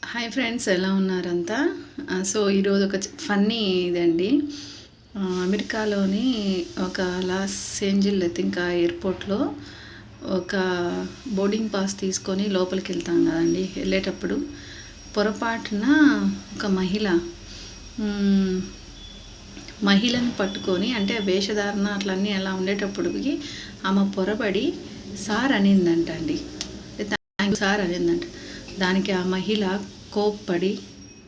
Hi friends, ఎలా ఉన్నారంతా? So ఈరోజు ఒక ఫన్నీ ఇదండి. అమెరికాలోని ఒక లాస్ ఏంజెల్స్ ఇంకా ఎయిర్పోర్ట్లో ఒక బోర్డింగ్ పాస్ తీసుకొని లోపలికి వెళ్తాం కదండి. వెళ్ళేటప్పుడు పొరపాటున ఒక మహిళను పట్టుకొని, అంటే వేషధారణ అట్లన్నీ అలా ఉండేటప్పటికి ఆమె పొరబడి సార్ అనిందంట అండి. సార్ అనిందంట. దానికి ఆ మహిళ కోప్పడి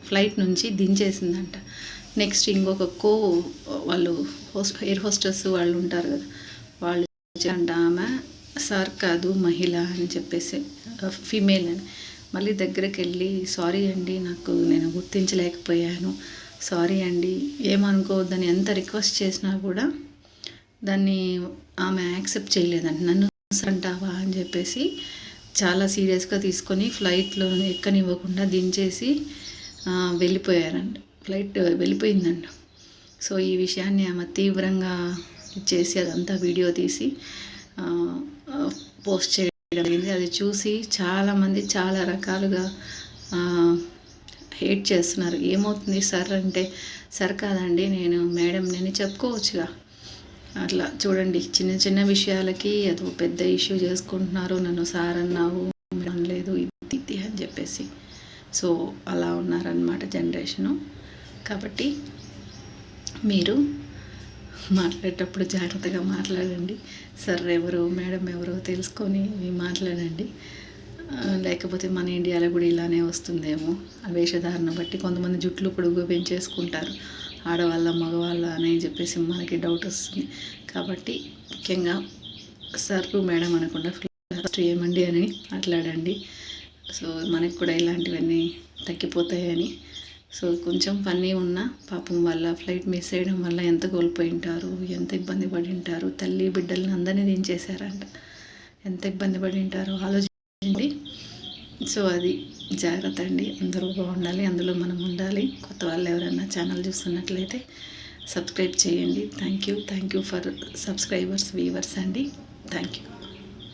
ఫ్లైట్ నుంచి దించేసిందంట. నెక్స్ట్ ఇంకొక వాళ్ళు ఎయిర్ హోస్టెస్ వాళ్ళు ఉంటారు కదా, వాళ్ళు అంట ఆమె సార్ కాదు మహిళ అని చెప్పేసి, ఫీమేల్ అని. మళ్ళీ దగ్గరికి వెళ్ళి సారీ అండి, నేను గుర్తించలేకపోయాను, సారీ అండి, ఏమనుకోవద్దని ఎంత రిక్వెస్ట్ చేసినా కూడా దాన్ని ఆమె యాక్సెప్ట్ చేయలేదంట. నన్ను అంటావా అని చెప్పేసి చాలా సీరియస్గా తీసుకొని ఫ్లైట్లో ఎక్కనివ్వకుండా దించేసి వెళ్ళిపోయారంట. ఫ్లైట్ వెళ్ళిపోయిందంట. సో ఈ విషయాన్ని ఆమె తీవ్రంగా ఇచ్చేసి అదంతా వీడియో తీసి పోస్ట్ చేయడం జరిగింది. అది చూసి చాలామంది చాలా రకాలుగా హేట్ చేస్తున్నారు. ఏమవుతుంది సార్ అంటే, సార్ కాదండి మేడం నేను చెప్పుకోవచ్చుగా. అట్లా చూడండి, చిన్న చిన్న విషయాలకి అది పెద్ద ఇష్యూ చేసుకుంటున్నారు. నన్ను సార్ అన్నావు, అనలేదు, ఇది అని చెప్పేసి. సో అలా ఉన్నారనమాట జనరేషను. కాబట్టి మీరు మాట్లాడేటప్పుడు జాగ్రత్తగా మాట్లాడండి. సార్ ఎవరు మేడం ఎవరో తెలుసుకొని మాట్లాడండి. లేకపోతే మన ఇండియాలో కూడా ఇలానే వస్తుందేమో. ఆ వేషధారణ బట్టి కొంతమంది జుట్లు పొడుగు పెంచేసుకుంటారు, ఆడవాళ్ళ మగవాళ్ళ అని చెప్పేసి మనకి డౌట్ వస్తుంది. కాబట్టి ముఖ్యంగా సార్ మేడం అనకుండా ఫస్ట్ ఏమండి అని మాట్లాడండి. సో మనకు కూడా ఇలాంటివన్నీ తగ్గిపోతాయని. సో కొంచెం ఫన్నీ ఉన్న పాపం వల్ల ఫ్లైట్ మిస్ అయ్యడం వల్ల ఎంత కోల్పోయి ఉంటారు, ఎంత ఇబ్బంది పడి ఉంటారు. తల్లి బిడ్డలను అందరినీ దించేశారంట. ఎంత ఇబ్బంది పడి ఉంటారో ఆలోచించండి. సో అది జాగ్రత్త అండి. అందరూ బాగుండాలి, అందులో మనం ఉండాలి. కొత్త వాళ్ళు ఎవరైనా ఛానల్ చూస్తున్నట్లయితే సబ్స్క్రైబ్ చేయండి. Thank you for subscribers, viewers అండి. Thank you.